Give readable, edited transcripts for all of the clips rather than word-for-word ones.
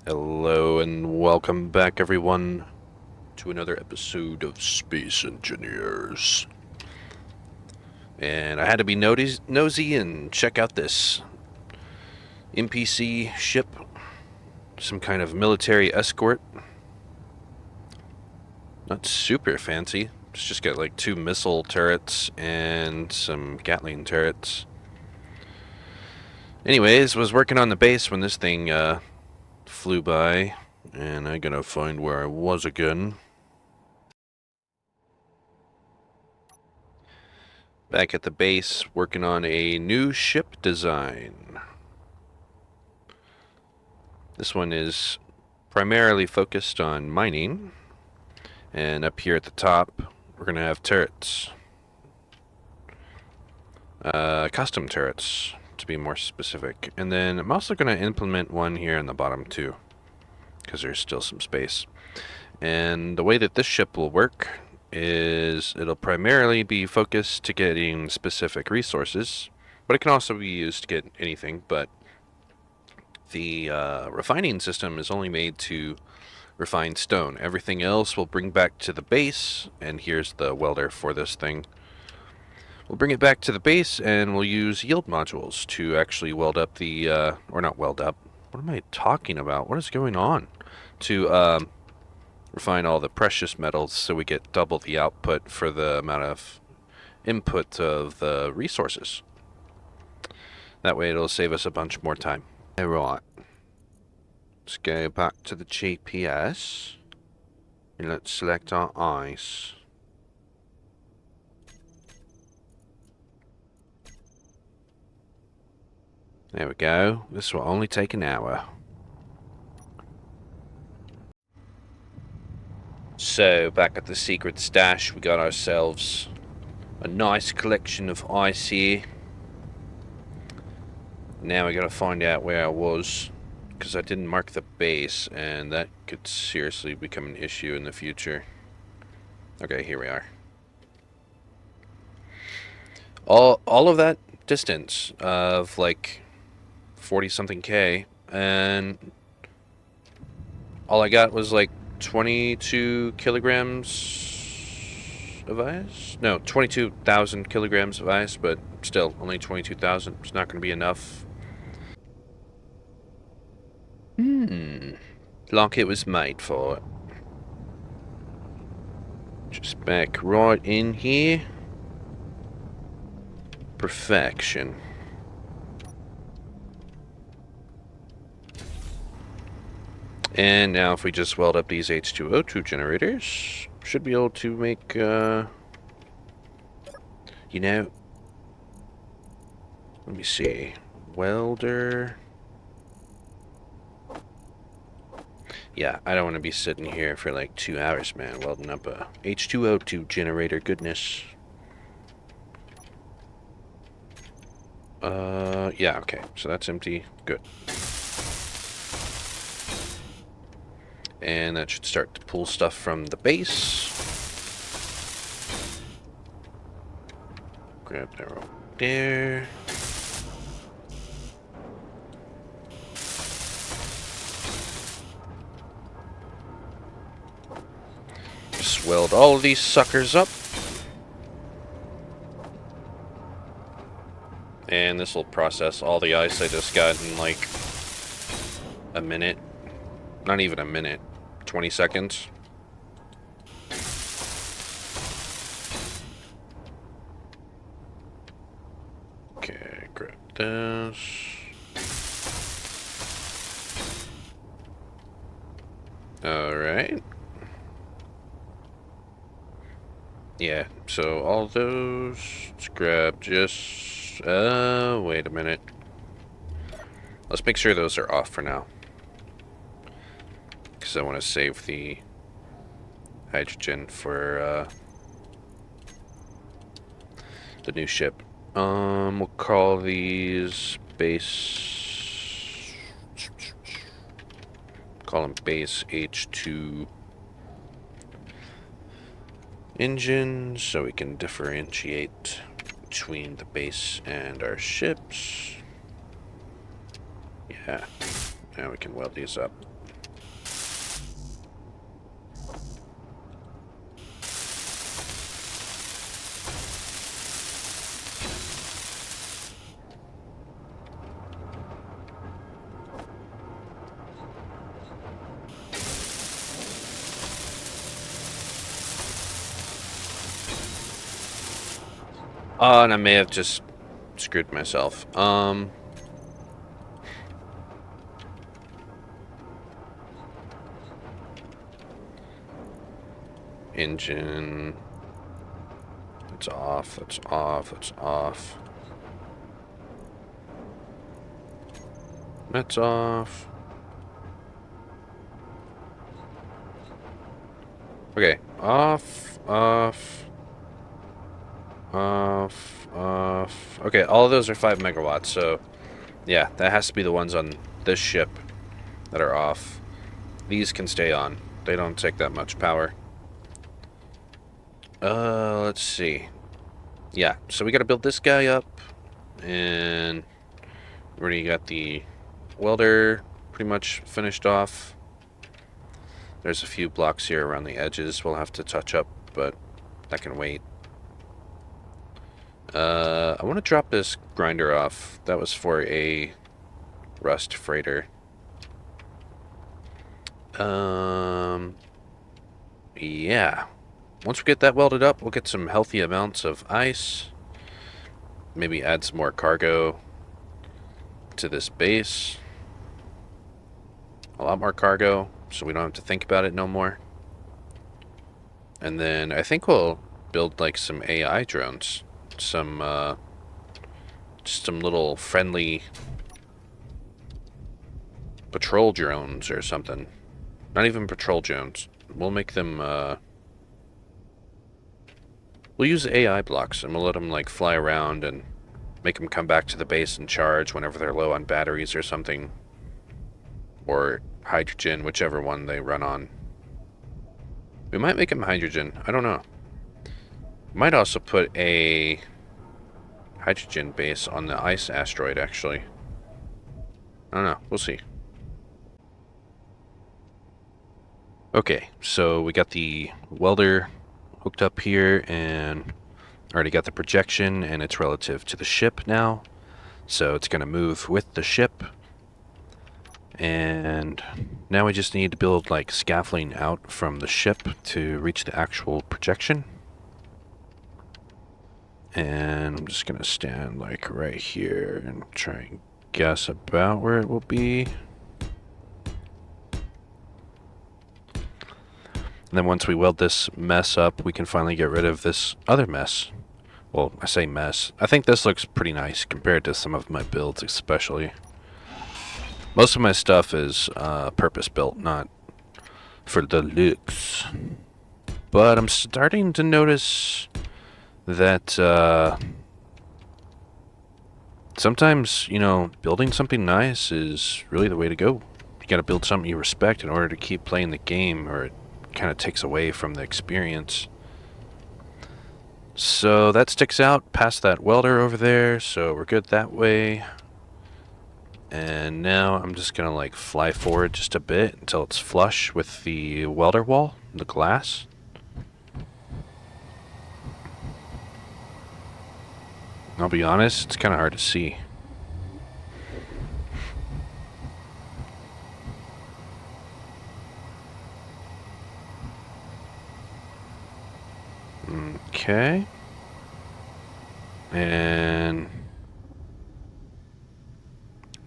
Hello and welcome back, everyone, to another episode of Space Engineers. And I had to be nosy and check out this NPC ship, some kind of military escort. Not super fancy. It's just got like 2 missile turrets and some Gatling turrets. Anyways, was working on the base when this thing flew by, and I gotta find where I was again. Back at the base, working on a new ship design. This one is primarily focused on mining, and up here at the top, we're going to have turrets. Custom turrets, to be more specific. And then I'm also going to implement one here in the bottom too, because there's still some space. And the way that this ship will work is it'll primarily be focused to getting specific resources, but it can also be used to get anything. But the refining system is only made to refine stone. Everything else we'll bring back to the base, and here's the welder for this thing. We'll bring it back to the base and we'll use yield modules to actually weld up the, or not weld up, what am I talking about? What is going on? To refine all the precious metals so we get double the output for the amount of input of the resources. That way it'll save us a bunch more time. Alright. Let's go back to the GPS and let's select our ice. There we go. This will only take an hour. So, back at the secret stash, we got ourselves a nice collection of ice here. Now we gotta find out where I was, because I didn't mark the base, and that could seriously become an issue in the future. Okay, here we are. All of that distance of like 40 something K, and all I got was like 22 kilograms of ice? No, 22,000 kilograms of ice, but still, only 22,000. It's not going to be enough. Like it was made for it. Just back right in here. Perfection. And now if we just weld up these S2E2 generators, should be able to make, you know, let me see, welder. Yeah, I don't want to be sitting here for like 2 hours, man, welding up a H2O2 generator, goodness. Yeah, okay, so that's empty, good. And that should start to pull stuff from the base. Grab that right there. Just weld all of these suckers up. And this will process all the ice I just got in like a minute. Not even a minute. 20 seconds. Okay, grab this. Alright. Yeah, so all those, let's grab just, wait a minute. Let's make sure those are off for now. Because I want to save the hydrogen for, the new ship. We'll call these base, call them base H2 engines, so we can differentiate between the base and our ships. Yeah, now we can weld these up. Oh, and I may have just screwed myself. Engine. It's off, it's off, it's off. That's off. Okay, off, off, off, off. Okay, all of those are 5 megawatts, so yeah, that has to be the ones on this ship that are off. These can stay on. They don't take that much power. Let's see. Yeah, so we gotta build this guy up, and we already got the welder pretty much finished off. There's a few blocks here around the edges we'll have to touch up, but that can wait. I want to drop this grinder off. That was for a rust freighter. Yeah. Once we get that welded up, we'll get some healthy amounts of ice. Maybe add some more cargo to this base. A lot more cargo, so we don't have to think about it no more. And then I think we'll build like some AI drones. Some, just some little friendly patrol drones or something. Not even patrol drones. We'll make them, we'll use AI blocks and we'll let them like fly around and make them come back to the base and charge whenever they're low on batteries or something. Or hydrogen, whichever one they run on. We might make them hydrogen. I don't know. Might also put a hydrogen base on the ice asteroid, actually. I don't know. We'll see. Okay, so we got the welder hooked up here, and already got the projection, and it's relative to the ship now. So it's going to move with the ship. And now we just need to build like scaffolding out from the ship to reach the actual projection. And I'm just gonna stand like right here and try and guess about where it will be. And then once we weld this mess up, we can finally get rid of this other mess. Well, I say mess. I think this looks pretty nice compared to some of my builds, especially. Most of my stuff is purpose-built, not for the looks. But I'm starting to notice that sometimes, you know, building something nice is really the way to go. You gotta build something you respect in order to keep playing the game, or it kind of takes away from the experience. So that sticks out past that welder over there, so we're good that way. And now I'm just gonna like fly forward just a bit until it's flush with the welder wall, the glass. I'll be honest, it's kind of hard to see. Okay. And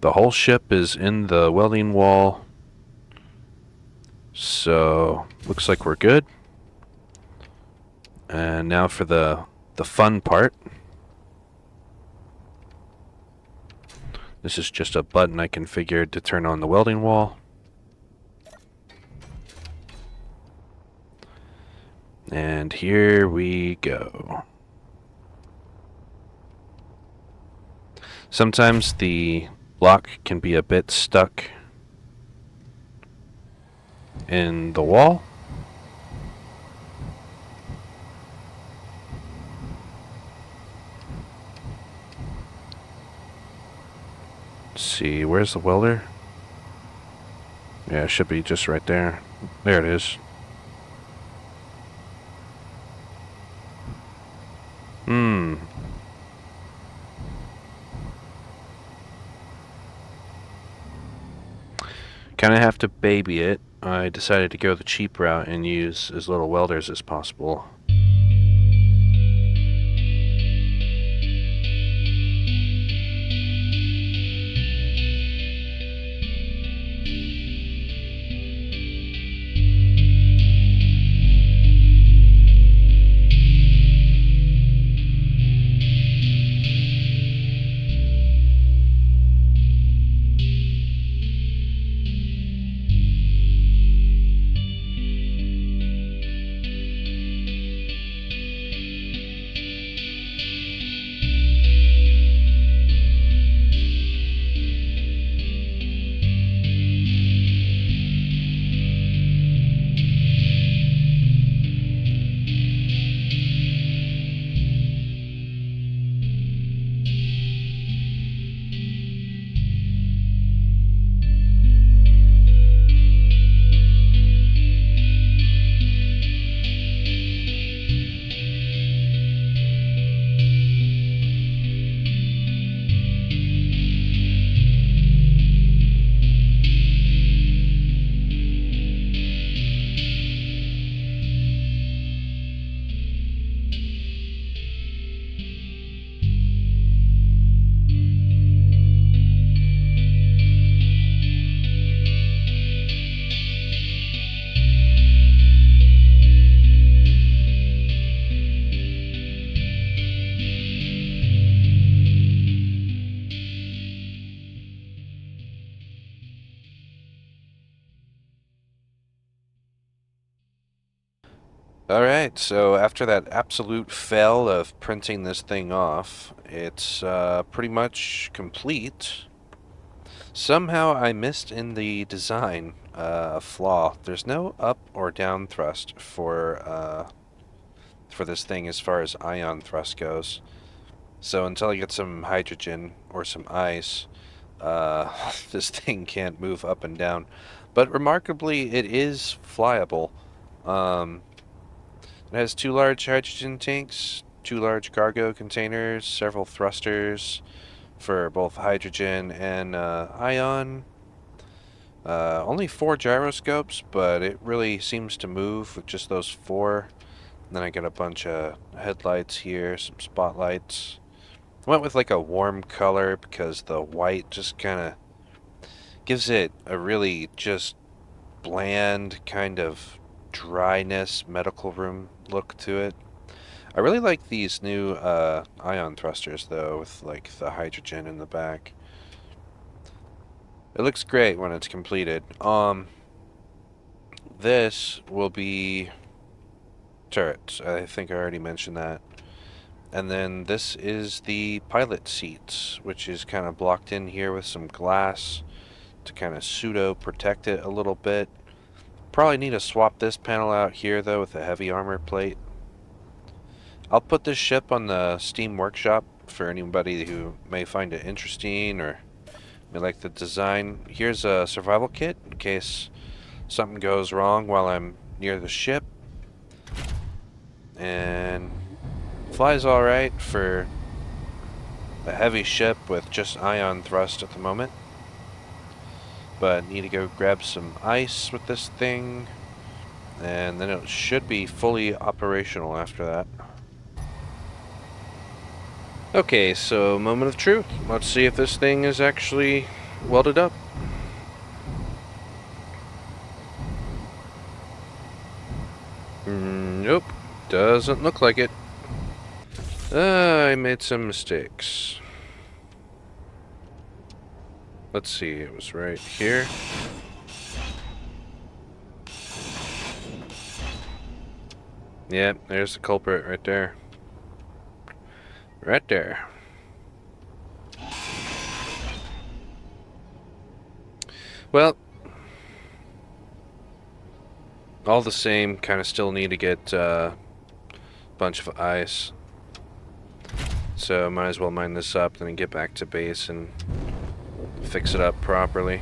the whole ship is in the welding wall. So, looks like we're good. And now for the fun part. This is just a button I configured to turn on the welding wall. And here we go. Sometimes the block can be a bit stuck in the wall. Let's see, where's the welder? Yeah, it should be just right there. There it is. Kind of have to baby it. I decided to go the cheap route and use as little welders as possible. Alright, so after that absolute fail of printing this thing off, it's pretty much complete. Somehow I missed in the design a flaw. There's no up or down thrust for this thing as far as ion thrust goes. So until I get some hydrogen or some ice, this thing can't move up and down. But remarkably, it is flyable. Um, it has 2 large hydrogen tanks, 2 large cargo containers, several thrusters for both hydrogen and ion. Only 4 gyroscopes, but it really seems to move with just those 4. And then I got a bunch of headlights here, some spotlights. I went with like a warm color because the white just kind of gives it a really just bland kind of dryness, medical room look to it. I really like these new ion thrusters though, with like the hydrogen in the back. It looks great when it's completed. This will be turrets. I think I already mentioned that. And then this is the pilot seats, which is kind of blocked in here with some glass to kind of pseudo protect it a little bit. Probably need to swap this panel out here though with a heavy armor plate. I'll put this ship on the Steam Workshop for anybody who may find it interesting or may like the design. Here's a survival kit in case something goes wrong while I'm near the ship. And flies alright for a heavy ship with just ion thrust at the moment. But need to go grab some ice with this thing, and then it should be fully operational after that. Okay, so moment of truth. Let's see if this thing is actually welded up. Nope, doesn't look like it. I made some mistakes. Let's see, it was right here. Yeah, there's the culprit right there. Right there. Well, all the same, kind of still need to get a bunch of ice. So might as well mine this up, then get back to base and fix it up properly.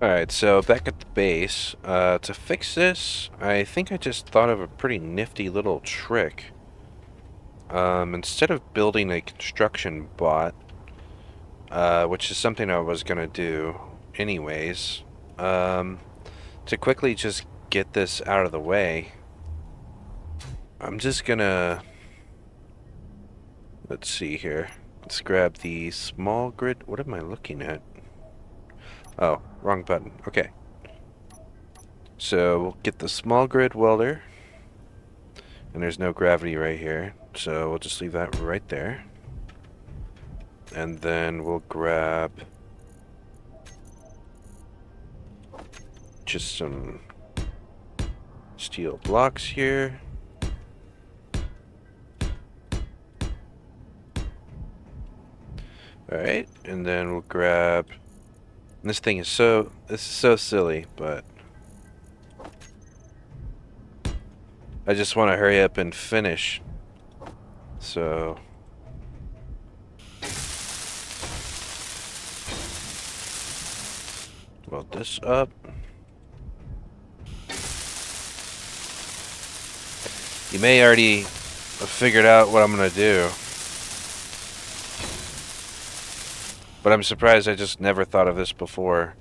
Alright, so back at the base. To fix this, I think I just thought of a pretty nifty little trick. Instead of building a construction bot, which is something I was gonna do anyways, to quickly just get this out of the way, I'm just gonna... Let's see here. Let's grab the small grid. What am I looking at? Oh, wrong button. Okay. So we'll get the small grid welder. And there's no gravity right here. So we'll just leave that right there. And then we'll grab just some steel blocks here. Alright, and then we'll grab... This thing is so... This is so silly, but... I just want to hurry up and finish. So... Weld this up. You may already have figured out what I'm going to do. But I'm surprised I just never thought of this before.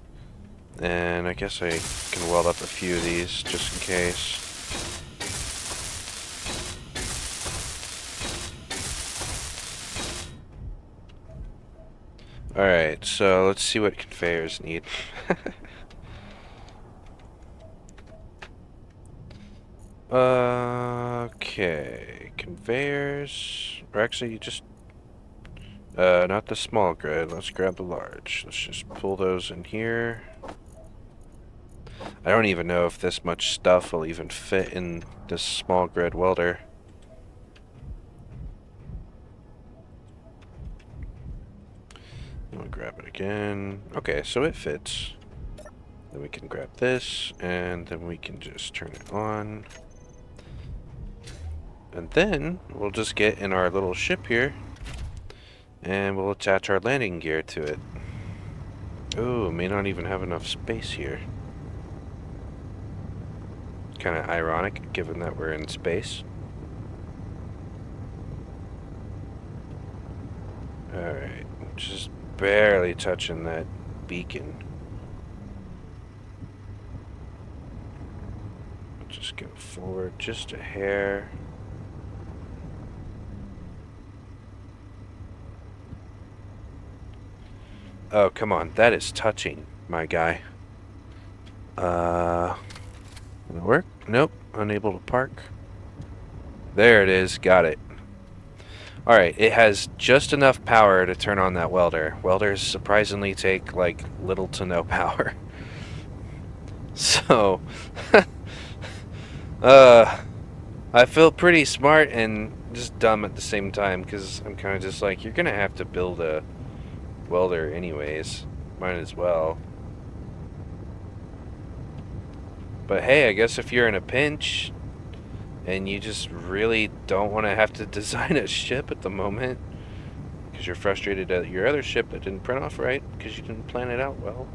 And I guess I can weld up a few of these just in case. Alright, so let's see what conveyors need. Okay, conveyors, or actually just, not the small grid, let's grab the large. Let's just pull those in here. I don't even know if this much stuff will even fit in this small grid welder. I'm gonna grab it again. Okay, so it fits. Then we can grab this, and then we can just turn it on. And then we'll just get in our little ship here, and we'll attach our landing gear to it. Ooh, may not even have enough space here. Kind of ironic, given that we're in space. Alright, just barely touching that beacon. Just go forward just a hair. Oh, come on. That is touching, my guy. Gonna work? Nope. Unable to park. There it is. Got it. Alright, it has just enough power to turn on that welder. Welders surprisingly take, like, little to no power. So, I feel pretty smart and just dumb at the same time, because I'm kind of just like, you're gonna have to build a welder anyways. Might as well. But hey, I guess if you're in a pinch and you just really don't want to have to design a ship at the moment because you're frustrated at your other ship that didn't print off right because you didn't plan it out well.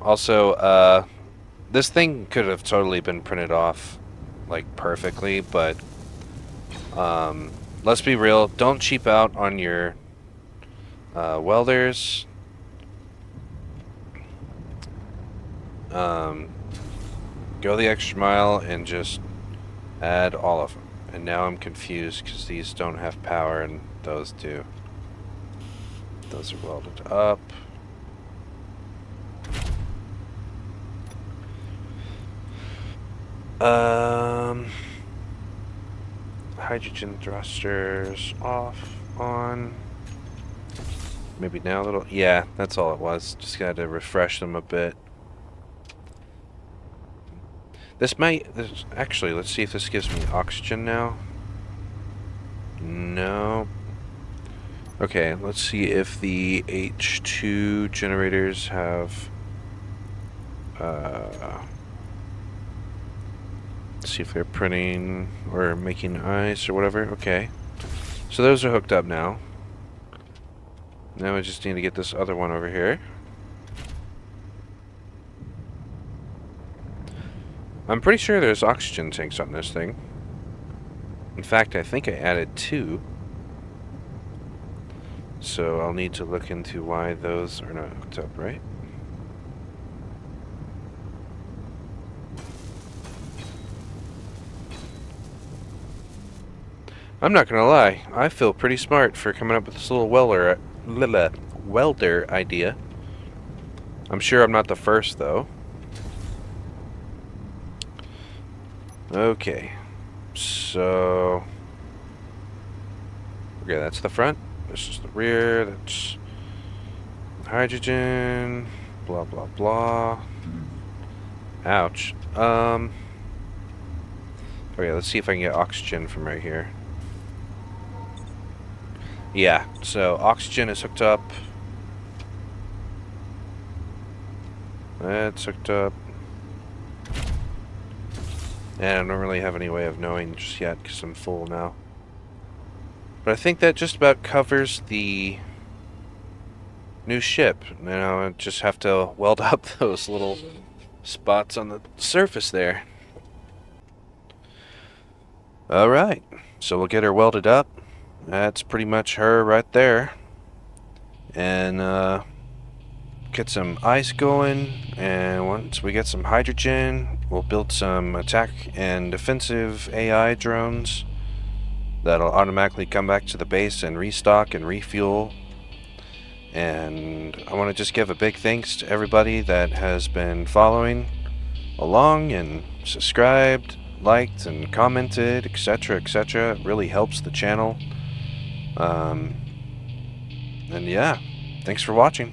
Also, this thing could have totally been printed off like perfectly, but let's be real, don't cheap out on your welders. Go the extra mile and just add all of them. And now I'm confused because these don't have power and those do. Those are welded up. Hydrogen thrusters off, on. Maybe now a little. Yeah, that's all it was. Just got to refresh them a bit. Actually, let's see if this gives me oxygen now. No. Okay, let's see if the H2 generators have, see if they're printing or making ice or whatever. Okay. So those are hooked up now. Now I just need to get this other one over here. I'm pretty sure there's oxygen tanks on this thing. In fact, I think I added 2. So I'll need to look into why those are not hooked up, right? I'm not gonna lie, I feel pretty smart for coming up with this little welder idea. I'm sure I'm not the first, though. Okay, so... okay, that's the front. This is the rear. That's hydrogen. Blah, blah, blah. Ouch. Okay, let's see if I can get oxygen from right here. Yeah, so oxygen is hooked up. That's hooked up. And I don't really have any way of knowing just yet because I'm full now. But I think that just about covers the new ship. Now I just have to weld up those little spots on the surface there. Alright, so we'll get her welded up. That's pretty much her right there. And get some ice going, and once we get some hydrogen, we'll build some attack and defensive AI drones that'll automatically come back to the base and restock and refuel. And I want to just give a big thanks to everybody that has been following along and subscribed, liked, and commented, etc., etc. It really helps the channel. And yeah, thanks for watching.